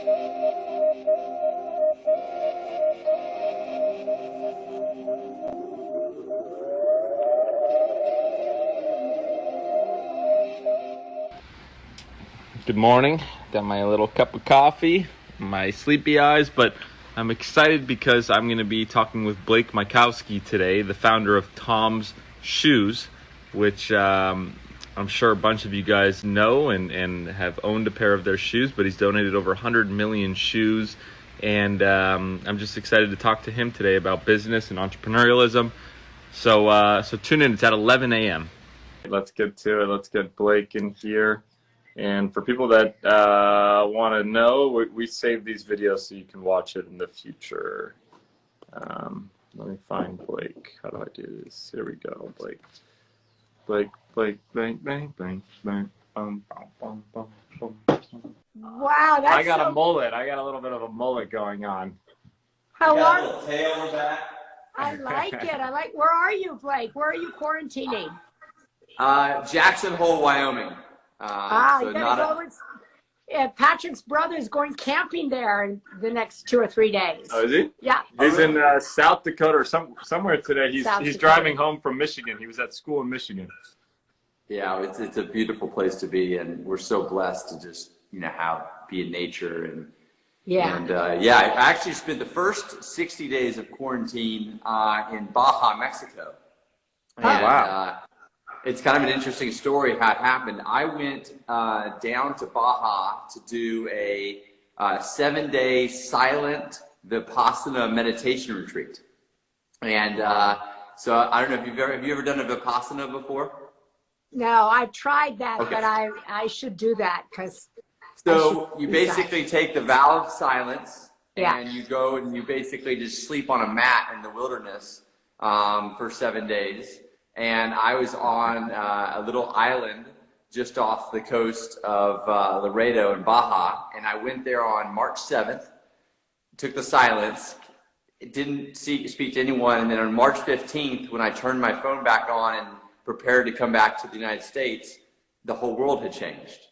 Good morning. Got my little cup of coffee, my sleepy eyes, but I'm excited because I'm going to be talking with Blake Mycoskie today, the founder of Tom's Shoes, which I'm sure a bunch of you guys know and have owned a pair of their shoes, but he's donated over 100 million shoes, and I'm just excited to talk to him today about business and entrepreneurialism. So tune in. It's at 11 a.m. Let's get to it. Let's get Blake in here. And for people that want to know, we save these videos so you can watch it in the future. Let me find Blake. How do I do this? Here we go, Blake. Blake. Wow, that's I got a mullet. I got a little bit of a mullet going on. How got are a little tail on the back. I like it. Where are you, Blake? Where are you quarantining? Jackson Hole, Wyoming. You gotta go. Patrick's brother is going camping there in the next 2 or 3 days. Oh, is he? Yeah. He's in South Dakota or somewhere today. He's driving home from Michigan. He was at school in Michigan. Yeah, it's a beautiful place to be, and we're so blessed to just be in nature I actually spent the first 60 days of quarantine in Baja, Mexico. Wow. It's kind of an interesting story how it happened. I went down to Baja to do a 7-day silent Vipassana meditation retreat. And so I don't know if have you ever done a Vipassana before? No, I've tried that, okay. But I should do that because. So you basically take the vow of silence and you go and you basically just sleep on a mat in the wilderness for 7 days. And I was on a little island just off the coast of Laredo in Baja. And I went there on March 7th, took the silence, didn't speak to anyone. And then on March 15th, when I turned my phone back on and prepared to come back to the United States, the whole world had changed.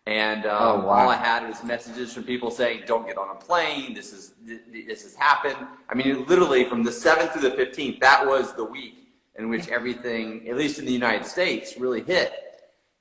And all I had was messages from people saying, don't get on a plane. This has happened. I mean, literally from the 7th through the 15th, that was the week in which everything, at least in the United States, really hit.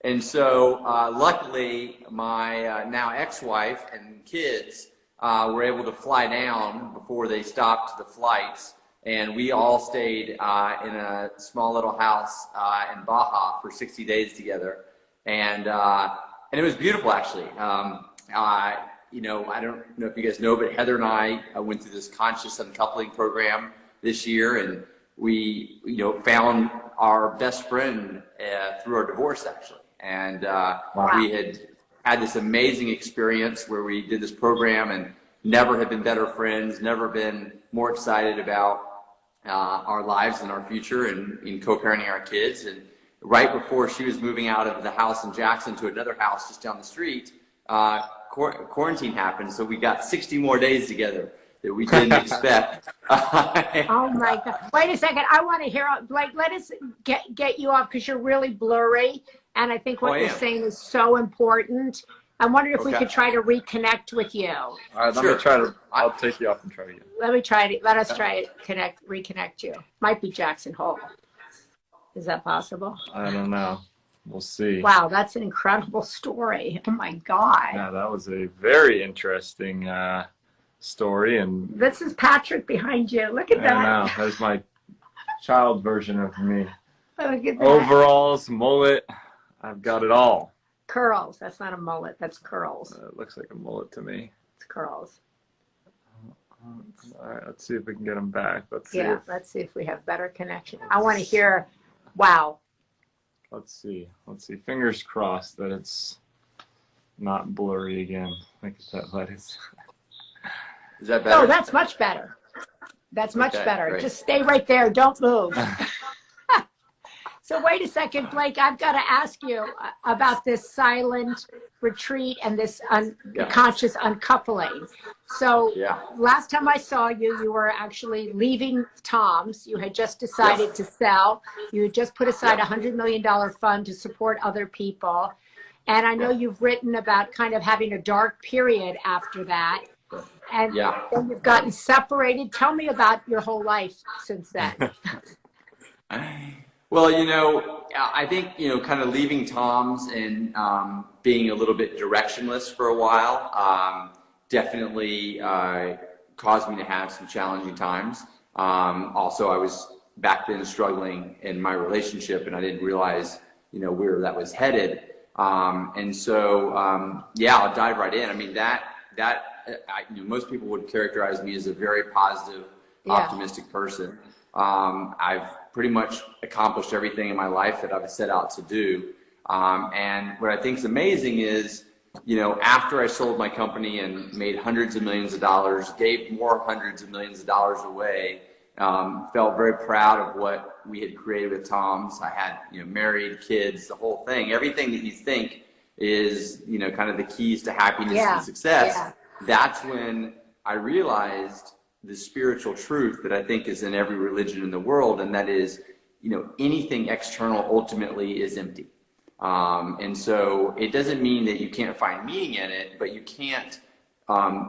And so luckily, my now ex-wife and kids were able to fly down before they stopped the flights. And we all stayed in a small little house in Baja for 60 days together. And it was beautiful, actually. I don't know if you guys know, but Heather and I went through this conscious uncoupling program this year, and we, found our best friend through our divorce, actually. And we had this amazing experience where we did this program and never have been better friends, never been more excited about our lives and our future and in co-parenting our kids. And right before she was moving out of the house in Jackson to another house just down the street, quarantine happened. So we got 60 more days together that we didn't expect. Oh my God. Wait a second. I want to hear, Blake, let us get you off because you're really blurry. And I think what you're saying is so important. I wondered if we could try to reconnect with you. All right, let me try to, I'll take you off and try again. Let us try to reconnect you. Might be Jackson Hole. Is that possible? I don't know. We'll see. Wow, that's an incredible story. Oh my God. Yeah, that was a very interesting story. And this is Patrick behind you. Look at that. I know. That's my child version of me. Look at that. Overalls, mullet. I've got it all. Curls. That's not a mullet. That's curls. It looks like a mullet to me. It's curls. All right, let's see if we can get them back. Let's see. Let's see if we have better connection. I want to hear. Wow. Let's see. Fingers crossed that it's not blurry again. Look at that lettuce. Is that better? Oh, that's much better. That's much better. Great. Just stay right there. Don't move. So wait a second, Blake. I've got to ask you about this silent retreat and this conscious uncoupling. So last time I saw you, you were actually leaving Tom's. You had just decided to sell. You had just put aside $100 million fund to support other people. And I know you've written about kind of having a dark period after that. And then you've gotten separated. Tell me about your whole life since then. Well, you know, I think, you know, kind of leaving Tom's and being a little bit directionless for a while definitely caused me to have some challenging times. Also, I was back then struggling in my relationship, and I didn't realize, you know, where that was headed. And so, yeah, I'll dive right in. I mean, you know, most people would characterize me as a very positive, optimistic person. I've pretty much accomplished everything in my life that I've set out to do. And what I think is amazing is, you know, after I sold my company and made hundreds of millions of dollars, gave more hundreds of millions of dollars away, felt very proud of what we had created with Tom's. I had, you know, married, kids, the whole thing, everything that you think is, you know, kind of the keys to happiness and success. That's when I realized the spiritual truth that I think is in every religion in the world, and that is, you know, anything external ultimately is empty. And so it doesn't mean that you can't find meaning in it, but you can't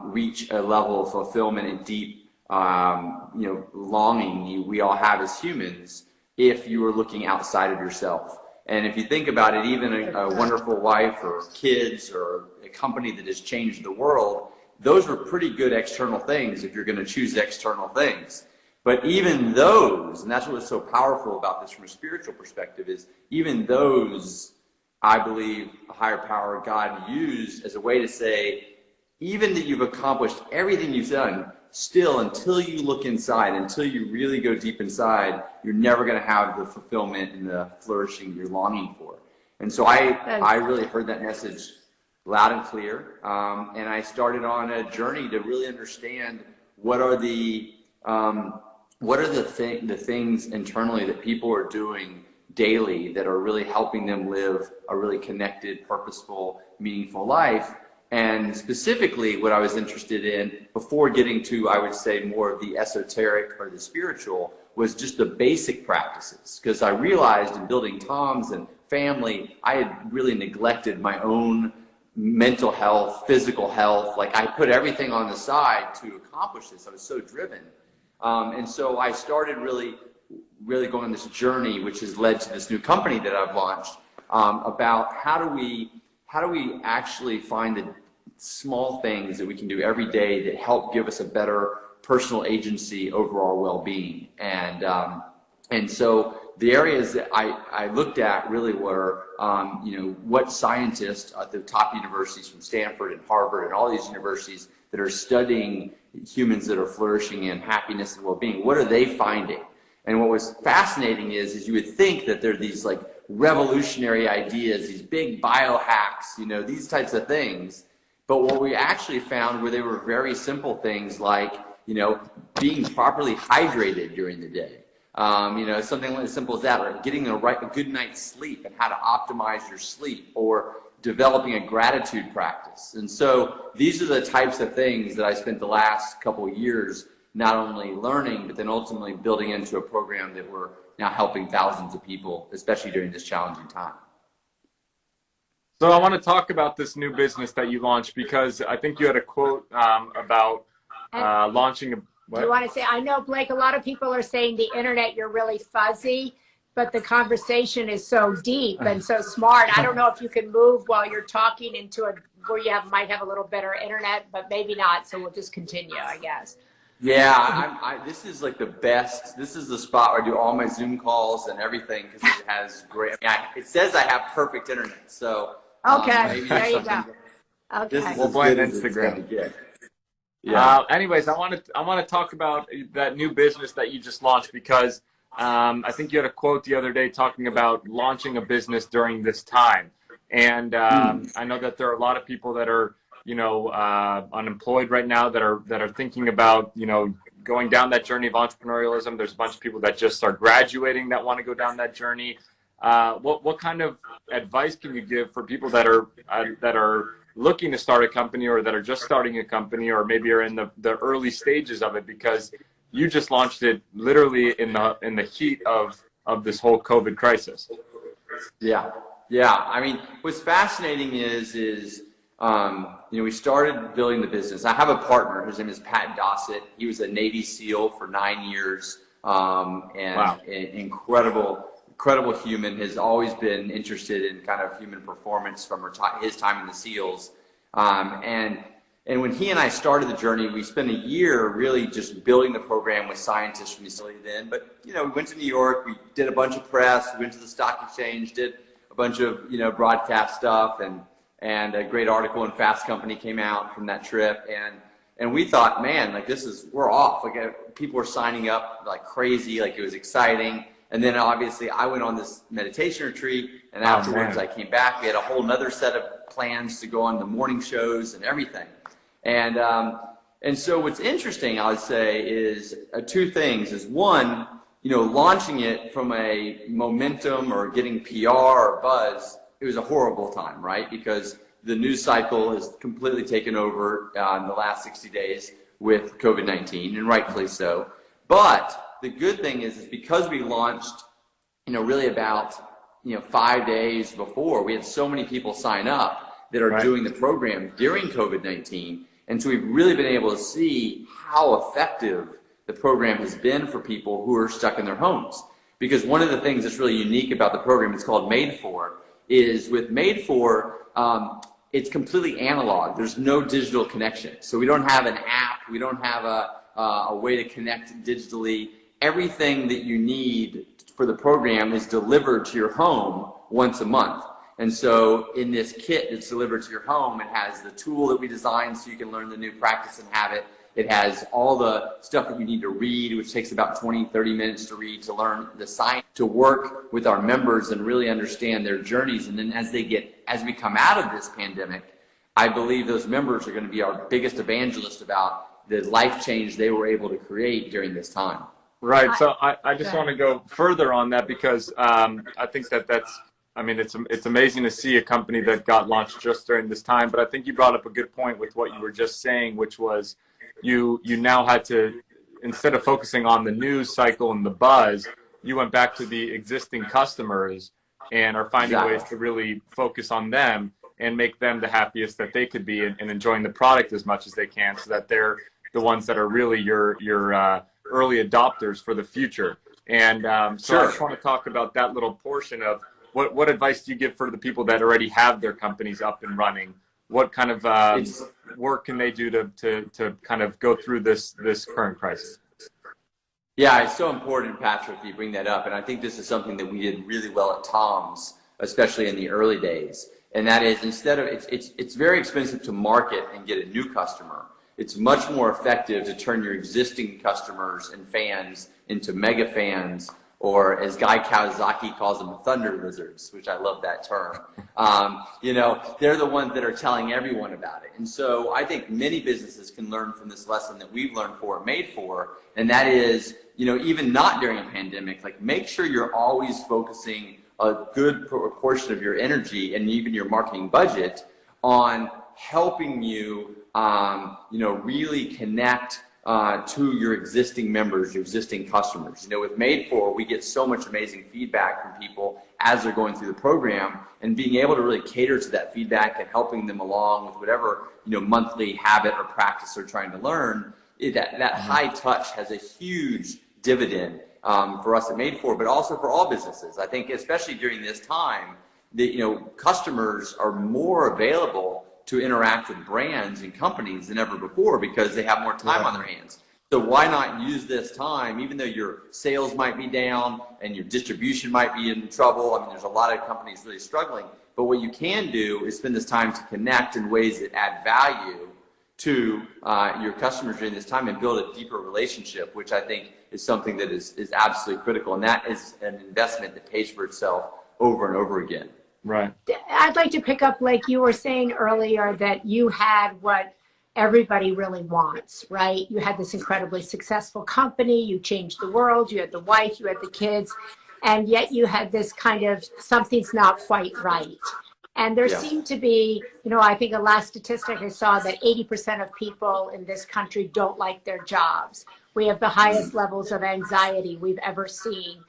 reach a level of fulfillment and deep, you know, longing we all have as humans if you are looking outside of yourself. And if you think about it, even a wonderful wife or kids or a company that has changed the world, those were pretty good external things if you're going to choose external things. But even those, and that's what is so powerful about this from a spiritual perspective, is even those, I believe, a higher power, God, used as a way to say, even that you've accomplished everything you've done, still, until you look inside, until you really go deep inside, you're never going to have the fulfillment and the flourishing you're longing for. And so I really heard that message loud and clear, and I started on a journey to really understand what are the things internally that people are doing daily that are really helping them live a really connected, purposeful, meaningful life. And specifically what I was interested in before getting to, I would say, more of the esoteric or the spiritual, was just the basic practices. Because I realized in building Tom's and family, I had really neglected my own mental health, physical health. Like, I put everything on the side to accomplish this. I was so driven. And so I started really going on this journey, which has led to this new company that I've launched, about how do we actually find the small things that we can do every day that help give us a better personal agency over our well-being. And so the areas that I looked at really were, you know, what scientists at the top universities from Stanford and Harvard and all these universities that are studying humans that are flourishing in happiness and well-being, what are they finding? And what was fascinating is you would think that there are these like revolutionary ideas, these big biohacks, you know, these types of things. But what we actually found were they were very simple things like, you know, being properly hydrated during the day. You know, something as simple as that, or getting a good night's sleep and how to optimize your sleep, or developing a gratitude practice. And so these are the types of things that I spent the last couple of years not only learning, but then ultimately building into a program that we're now helping thousands of people, especially during this challenging time. So I want to talk about this new business that you launched, because I think you had a quote about launching a... What? Do you want to say, I know, Blake, a lot of people are saying the internet, you're really fuzzy, but the conversation is so deep and so smart. I don't know if you can move while you're talking into where you might have a little better internet, but maybe not. So we'll just continue, I guess. Yeah, this is like the best. This is the spot where I do all my Zoom calls and everything, because it has great. I mean, it says I have perfect internet, so okay, there you go. Okay, we'll blame Instagram. Anyways, I want to talk about that new business that you just launched, because I think you had a quote the other day talking about launching a business during this time, and I know that there are a lot of people that are, you know, unemployed right now that are thinking about, you know, going down that journey of entrepreneurialism. There's a bunch of people that just are graduating that want to go down that journey. What kind of advice can you give for people that are looking to start a company, or that are just starting a company, or maybe are in the early stages of it, because you just launched it literally in the heat of this whole COVID crisis? Yeah. Yeah. I mean, what's fascinating is we started building the business. I have a partner. His name is Pat Dossett. He was a Navy SEAL for 9 years, and Wow. an incredible human. Has always been interested in kind of human performance from his time in the SEALs. And when he and I started the journey, we spent a year really just building the program with scientists from UCLA then. But, we went to New York, we did a bunch of press, we went to the stock exchange, did a bunch of, broadcast stuff, and a great article in Fast Company came out from that trip. And we thought, man, like we're off. Like people were signing up like crazy, like it was exciting. And then obviously I went on this meditation retreat, and afterwards I came back. We had a whole nother set of plans to go on the morning shows and everything. And so what's interesting, I would say, is two things. Is one, launching it from a momentum or getting PR or buzz, it was a horrible time, right? Because the news cycle has completely taken over in the last 60 days with COVID-19, and rightfully so. But the good thing is because we launched, really about, 5 days before, we had so many people sign up that are doing the program during COVID-19. And so we've really been able to see how effective the program has been for people who are stuck in their homes. Because one of the things that's really unique about the program, it's called Made For, is with Made For, it's completely analog. There's no digital connection. So we don't have an app. We don't have a way to connect digitally. Everything that you need for the program is delivered to your home once a month. And so in this kit that's delivered to your home, it has the tool that we designed so you can learn the new practice and habit. It has all the stuff that you need to read, which takes about 20, 30 minutes to read, to learn the science, to work with our members and really understand their journeys. And then as we come out of this pandemic, I believe those members are going to be our biggest evangelists about the life change they were able to create during this time. Right. So I just want to go further on that, because I think it's amazing to see a company that got launched just during this time. But I think you brought up a good point with what you were just saying, which was you now had to, instead of focusing on the news cycle and the buzz, you went back to the existing customers and are finding ways to really focus on them and make them the happiest that they could be, and enjoying the product as much as they can, so that they're the ones that are really your early adopters for the future. And so I just want to talk about that little portion of what advice do you give for the people that already have their companies up and running? What kind of work can they do to kind of go through this current crisis? Yeah, it's so important, Patrick, you bring that up. And I think this is something that we did really well at Tom's, especially in the early days. And that is, instead of, it's very expensive to market and get a new customer. It's much more effective to turn your existing customers and fans into mega fans, or as Guy Kawasaki calls them, thunder lizards, which I love that term. They're the ones that are telling everyone about it. And so I think many businesses can learn from this lesson that we've learned Made For, and that is, even not during a pandemic, like make sure you're always focusing a good proportion of your energy and even your marketing budget on helping you, really connect to your existing members, your existing customers. With Made For, we get so much amazing feedback from people as they're going through the program, and being able to really cater to that feedback and helping them along with whatever, monthly habit or practice they're trying to learn, that high touch has a huge dividend for us at Made For, but also for all businesses. I think especially during this time, customers are more available to interact with brands and companies than ever before, because they have more time on their hands. So why not use this time, even though your sales might be down and your distribution might be in trouble? I mean, there's a lot of companies really struggling, but what you can do is spend this time to connect in ways that add value to your customers during this time and build a deeper relationship, which I think is something that is absolutely critical. And that is an investment that pays for itself over and over again. Right. I'd like to pick up, like you were saying earlier, that you had what everybody really wants, right? You had this incredibly successful company, you changed the world, you had the wife, you had the kids, and yet you had this kind of something's not quite right. And there seemed to be, I think the last statistic I saw that 80% of people in this country don't like their jobs. We have the highest levels of anxiety we've ever seen.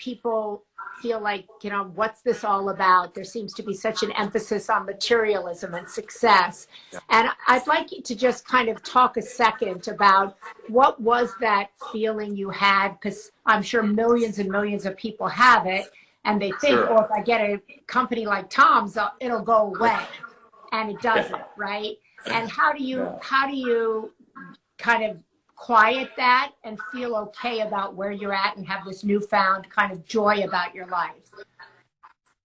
People feel like, what's this all about? There seems to be such an emphasis on materialism and success. Yeah. And I'd like you to just kind of talk a second about what was that feeling you had, because I'm sure millions and millions of people have it, and they think, oh, if I get a company like Tom's, it'll go away. And it doesn't, right? And how do you kind of quiet that and feel okay about where you're at and have this newfound kind of joy about your life?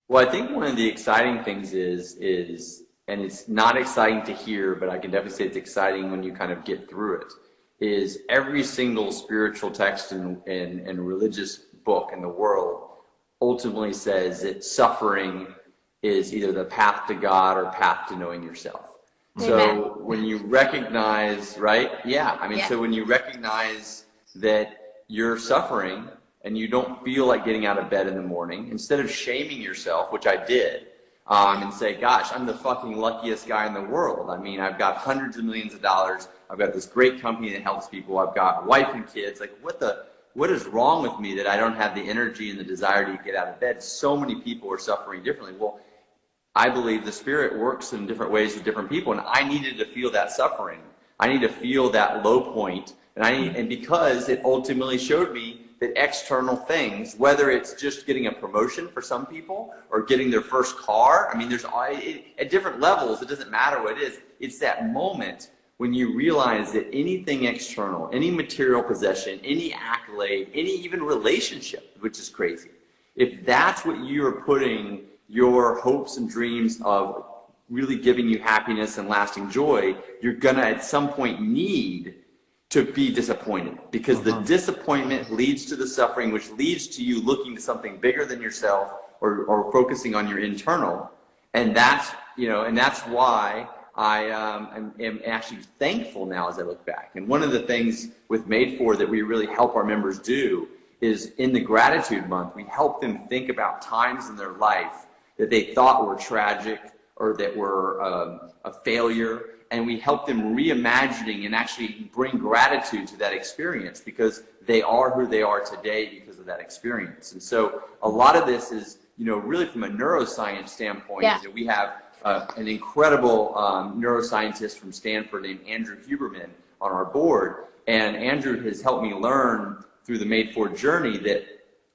Well, I think one of the exciting things is, and it's not exciting to hear, but I can definitely say it's exciting when you kind of get through it, is every single spiritual text and religious book in the world ultimately says that suffering is either the path to God or path to knowing yourself. Amen. So when you recognize, right? Yeah. I mean, so when you recognize that you're suffering and you don't feel like getting out of bed in the morning, instead of shaming yourself, which I did, and say, gosh, I'm the fucking luckiest guy in the world. I mean, I've got hundreds of millions of dollars. I've got this great company that helps people. I've got wife and kids. Like, what is wrong with me that I don't have the energy and the desire to get out of bed? So many people are suffering differently. Well, I believe the Spirit works in different ways with different people, and I needed to feel that suffering. I need to feel that low point, and because it ultimately showed me that external things, whether it's just getting a promotion for some people or getting their first car, I mean, at different levels, it doesn't matter what it is. It's that moment when you realize that anything external, any material possession, any accolade, any even relationship, which is crazy, if that's what you're putting your hopes and dreams of really giving you happiness and lasting joy, you're gonna at some point need to be disappointed, because the disappointment leads to the suffering, which leads to you looking to something bigger than yourself or focusing on your internal. And that's, and that's why I am actually thankful now as I look back. And one of the things with Made For that we really help our members do is in the gratitude month, we help them think about times in their life that they thought were tragic or that were a failure, and we help them reimagining and actually bring gratitude to that experience, because they are who they are today because of that experience. And so a lot of this is, really from a neuroscience standpoint, we have an incredible neuroscientist from Stanford named Andrew Huberman on our board, and Andrew has helped me learn through the Made For journey that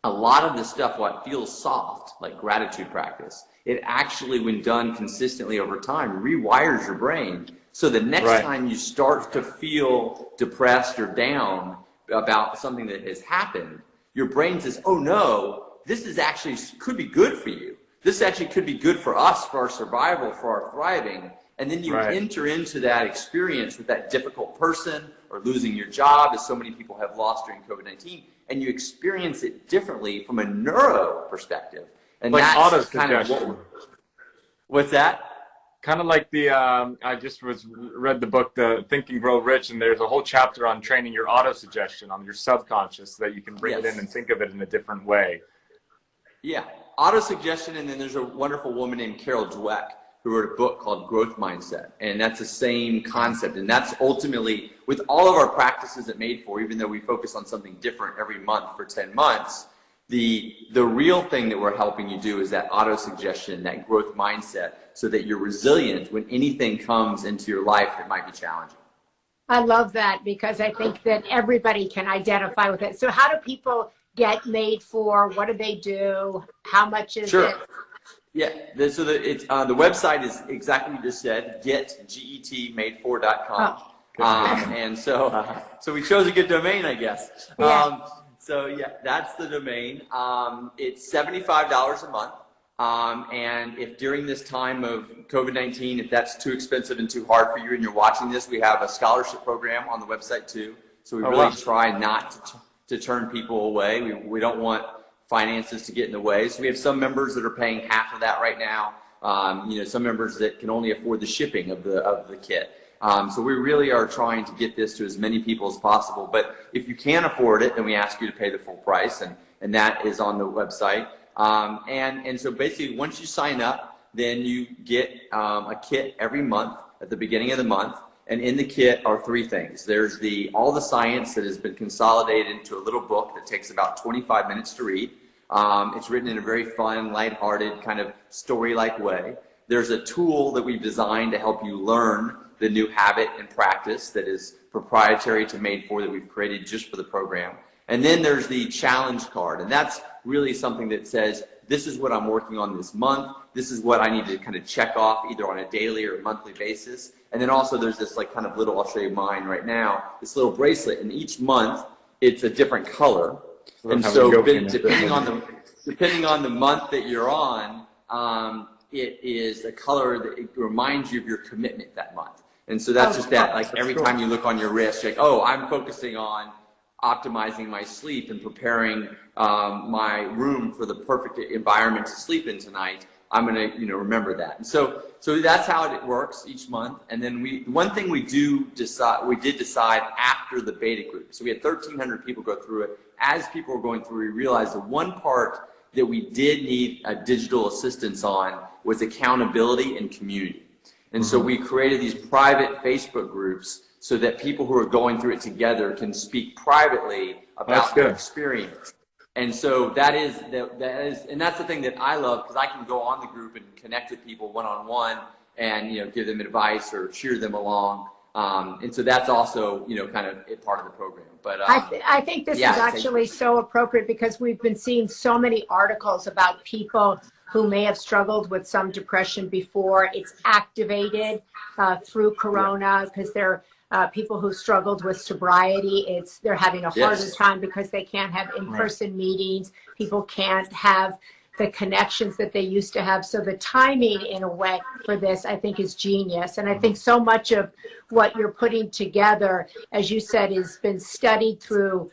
a lot of the stuff, what feels soft, like gratitude practice, it actually, when done consistently over time, rewires your brain. So the next time you start to feel depressed or down about something that has happened, your brain says, oh no, this is actually could be good for you. This actually could be good for us, for our survival, for our thriving. And then you enter into that experience with that difficult person or losing your job, as so many people have lost during COVID-19, and you experience it differently from a neuro perspective. And like that's kind of what's that? Kind of like I just read the book, The Think and Grow Rich, and there's a whole chapter on training your auto-suggestion on your subconscious so that you can bring it in and think of it in a different way. Yeah, auto-suggestion, and then there's a wonderful woman named Carol Dweck who wrote a book called Growth Mindset, and that's the same concept, and that's ultimately, with all of our practices at Made For, even though we focus on something different every month for 10 months, the real thing that we're helping you do is that auto-suggestion, that growth mindset, so that you're resilient when anything comes into your life that might be challenging. I love that, because I think that everybody can identify with it. So how do people get Made For? What do they do? How much is it? Yeah, so the website is exactly what you just said, getmadefore.com. And so we chose a good domain, I guess. Yeah. So yeah, that's the domain. It's $75 a month. And if during this time of COVID-19, if that's too expensive and too hard for you and you're watching this, we have a scholarship program on the website too. So we really try not to turn people away. We don't want finances to get in the way. So we have some members that are paying half of that right now. Some members that can only afford the shipping of the kit. So we really are trying to get this to as many people as possible. But if you can't afford it, then we ask you to pay the full price, and that is on the website. And so basically, once you sign up, then you get a kit every month at the beginning of the month. And in the kit are three things. There's all the science that has been consolidated into a little book that takes about 25 minutes to read. It's written in a very fun, lighthearted, kind of story-like way. There's a tool that we've designed to help you learn the new habit and practice that is proprietary to Made For that we've created just for the program. And then there's the challenge card, and that's really something that says, this is what I'm working on this month. This is what I need to kind of check off either on a daily or monthly basis. And then also there's this like kind of little, I'll show you mine right now, this little bracelet, and each month it's a different color. And so depending on the month that you're on, it is a color that it reminds you of your commitment that month. And so that's just that, like every time you look on your wrist, you're like, oh, I'm focusing on optimizing my sleep and preparing my room for the perfect environment to sleep in tonight. I'm going to, remember that. And so that's how it works each month. And then one thing we did decide after the beta group. So we had 1,300 people go through it. As people were going through, we realized the one part that we did need a digital assistance on was accountability and community. And so we created these private Facebook groups so that people who are going through it together can speak privately about their experience. And so that's the thing that I love, because I can go on the group and connect with people one-on-one and, give them advice or cheer them along. And so that's also, kind of part of the program. But I think this is actually so appropriate, because we've been seeing so many articles about people who may have struggled with some depression before. It's activated through Corona, because they're people who struggled with sobriety. They're having a harder time because they can't have in-person meetings. People can't have the connections that they used to have. So the timing, in a way, for this, I think, is genius. And I think so much of what you're putting together, as you said, has been studied through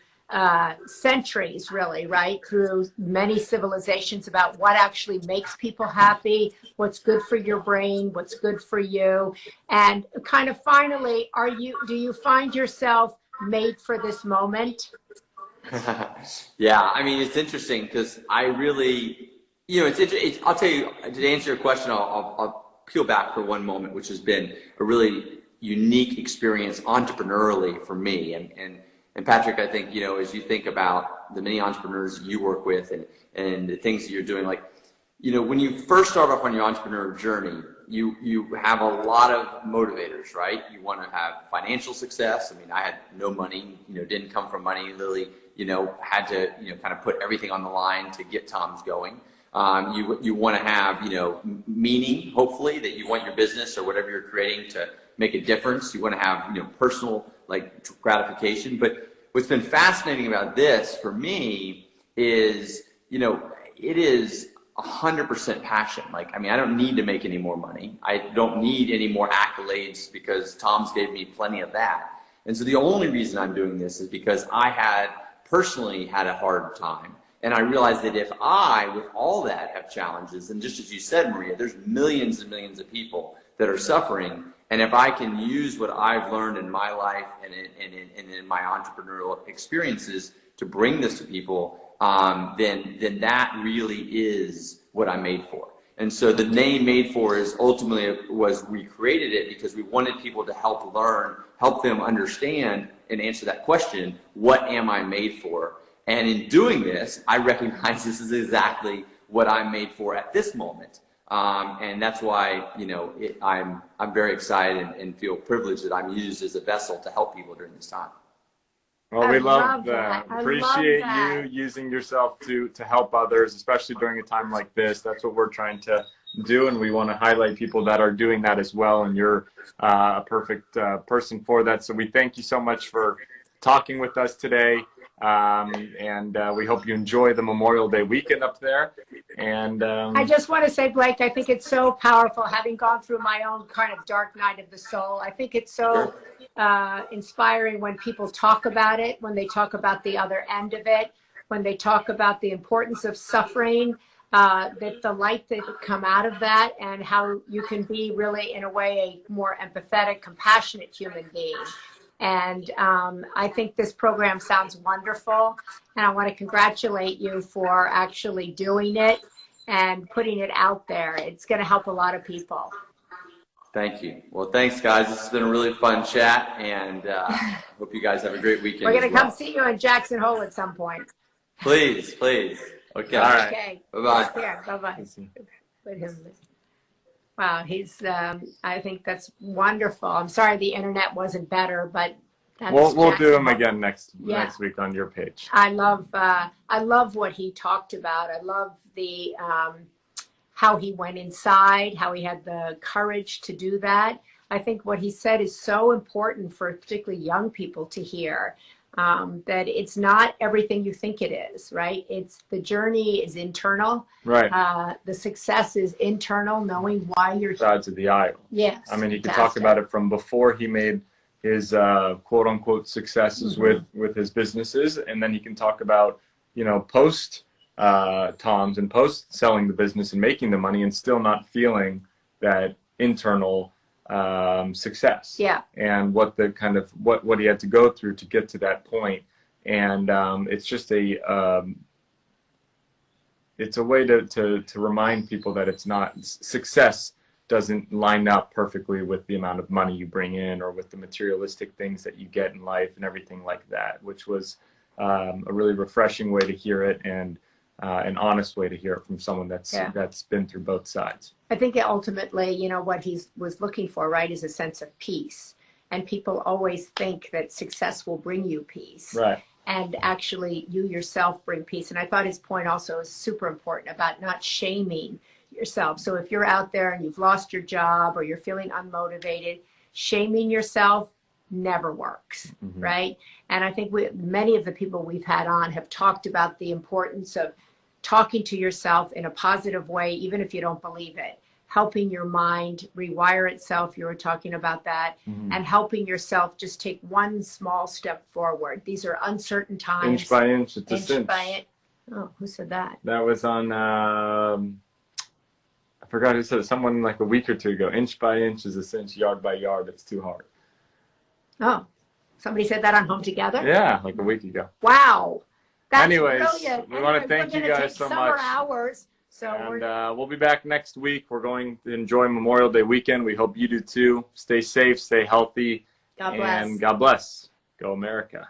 centuries, really, right? Through many civilizations, about what actually makes people happy, what's good for your brain, what's good for you. And kind of finally, do you find yourself made for this moment? Yeah, I mean, it's interesting, because I really, I'll tell you, to answer your question, I'll peel back for one moment, which has been a really unique experience entrepreneurially for me. And Patrick, I think, as you think about the many entrepreneurs you work with and the things that you're doing, like, when you first start off on your entrepreneur journey, you have a lot of motivators, right? You want to have financial success. I mean, I had no money, didn't come from money, literally, had to, kind of put everything on the line to get Tom's going. You want to have, meaning, hopefully, that you want your business or whatever you're creating to make a difference. You want to have, personal, like, gratification. But what's been fascinating about this for me is, it is 100% passion. Like, I mean, I don't need to make any more money. I don't need any more accolades, because Tom's gave me plenty of that. And so the only reason I'm doing this is because I personally had a hard time. And I realized that if I, with all that, have challenges, and just as you said, Maria, there's millions and millions of people that are suffering. And if I can use what I've learned in my life and in my entrepreneurial experiences to bring this to people, then that really is what I'm made for. And so the name Made For is ultimately we created it because we wanted people to help learn, help them understand and answer that question, what am I made for? And in doing this, I recognize this is exactly what I'm made for at this moment. And that's why, I'm very excited and feel privileged that I'm used as a vessel to help people during this time. Well, we love that. Appreciate you using yourself to help others, especially during a time like this. That's what we're trying to do, and we want to highlight people that are doing that as well, and you're a perfect person for that. So we thank you so much for talking with us today, and we hope you enjoy the Memorial Day weekend up there. And I just want to say, Blake, I think it's so powerful, having gone through my own kind of dark night of the soul. I think it's so inspiring when people talk about it, when they talk about the other end of it, when they talk about the importance of suffering, that the light that would come out of that, and how you can be really, in a way, a more empathetic, compassionate human being. And I think this program sounds wonderful, and I want to congratulate you for actually doing it and putting it out there. It's going to help a lot of people. Thank you. Well, thanks, guys. This has been a really fun chat, and hope you guys have a great weekend. We're going to come see you in Jackson Hole at some point. Please, please. Okay. All right. Okay. Bye-bye. Take care. Bye-bye. Put him. Wow, he's. I think that's wonderful. I'm sorry the internet wasn't better, but that's We'll do Jackson. him again next Yeah. week on your page. I love what he talked about. I love the how he went inside, how he had the courage to do that. I think what he said is so important for particularly young people to hear. That it's not everything you think it is, right? It's the journey is internal. Right. The success is internal, knowing why you're here. Sides of the aisle. Yes. I mean, he could talk about it from before he made his quote unquote successes with his businesses, and then he can talk about, you know, post Tom's and post selling the business and making the money and still not feeling that internal success. Yeah. And what the kind of what he had to go through to get to that point. And it's just it's a way to remind people that it's not success doesn't line up perfectly with the amount of money you bring in or with the materialistic things that you get in life and everything like that, which was a really refreshing way to hear it and an honest way to hear it from someone that's been through both sides. I think ultimately, you know, what he was looking for, right, is a sense of peace. And people always think that success will bring you peace. Right. And actually you yourself bring peace. And I thought his point also is super important about not shaming yourself. So if you're out there and you've lost your job or you're feeling unmotivated, shaming yourself never works, right? And I think many of the people we've had on have talked about the importance of talking to yourself in a positive way, even if you don't believe it, helping your mind rewire itself. You were talking about that, and helping yourself just take one small step forward. These are uncertain times. Inch by inch, it's a cinch. Inch by inch. Oh, who said that? That was on, I forgot who said it, someone like a week or two ago. Inch by inch is a cinch, yard by yard, it's too hard. Oh, somebody said that on Home Together? Yeah, like a week ago. Wow. That's Anyways, brilliant. we want to thank you guys so much. Hours, so and we'll be back next week. We're going to enjoy Memorial Day weekend. We hope you do too. Stay safe, stay healthy. God bless. And God bless. Go America.